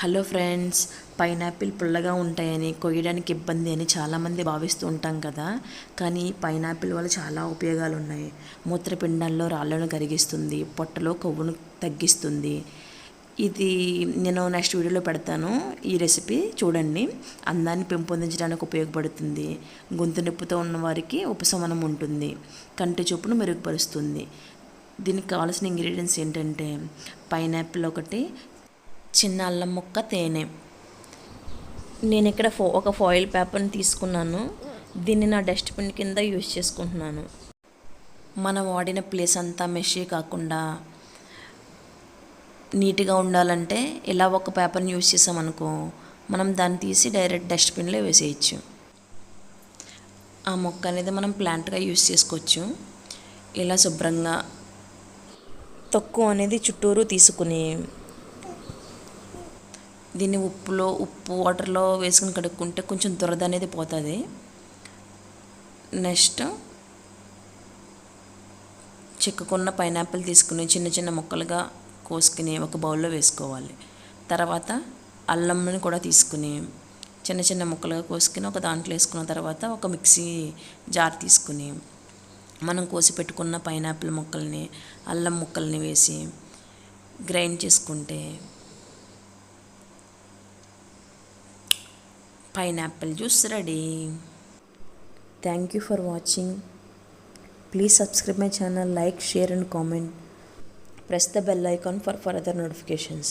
Hello friends, pineapple పుల్లగా ఉంటాయని కొయ్యడానికి ఇబ్బంది అని చాలామంది భావిస్తూ ఉంటాం కదా. కానీ పైనాపిల్ వల్ల చాలా ఉపయోగాలు ఉన్నాయి. మూత్రపిండాల్లో రాళ్ళను కరిగిస్తుంది, పొట్టలో కొవ్వును తగ్గిస్తుంది. ఇది నేను నెక్స్ట్ వీడియోలో పెడతాను. ఈ రెసిపీ చూడండి. అందాన్ని పెంపొందించడానికి ఉపయోగపడుతుంది. గొంతు నొప్పితో ఉన్న వారికి ఉపశమనం ఉంటుంది. కంటి చూపును మెరుగుపరుస్తుంది. దీనికి కావాల్సిన ఇంగ్రీడియంట్స్ ఏంటంటే పైనాపిల్ ఒకటి, చిన్న అల్లం ముక్క, తేనె. నేను ఇక్కడ ఒక ఫాయిల్ పేపర్ని తీసుకున్నాను. దీన్ని నా డస్ట్బిన్ కింద యూజ్ చేసుకుంటున్నాను. మనం వాడిన ప్లేస్ అంతా మెషీ కాకుండా నీట్గా ఉండాలంటే ఇలా ఒక పేపర్ని యూజ్ చేసామనుకో, మనం దాన్ని తీసి డైరెక్ట్ డస్ట్బిన్లో వేసేయచ్చు. ఆ మొక్క అనేది మనం ప్లాంట్గా యూజ్ చేసుకోవచ్చు. ఇలా శుభ్రంగా తొక్కు అనేది చుట్టూరు తీసుకుని దీన్ని ఉప్పు వాటర్లో వేసుకుని కడుక్కుంటే కొంచెం దురద అనేది పోతుంది. నెక్స్ట్ చెక్కుకున్న పైనాపిల్ తీసుకుని చిన్న చిన్న ముక్కలుగా కోసుకుని ఒక బౌల్లో వేసుకోవాలి. తర్వాత అల్లంని కూడా తీసుకుని చిన్న చిన్న ముక్కలుగా కోసుకుని ఒక దాంట్లో వేసుకున్న తర్వాత ఒక మిక్సీ జార్ తీసుకుని మనం కోసి పెట్టుకున్న పైనాపిల్ ముక్కల్ని, అల్లం ముక్కల్ని వేసి గ్రైండ్ చేసుకుంటే pineapple juice ready. Thank you for watching. Please subscribe my channel, like, share and comment. Press the bell icon for further notifications.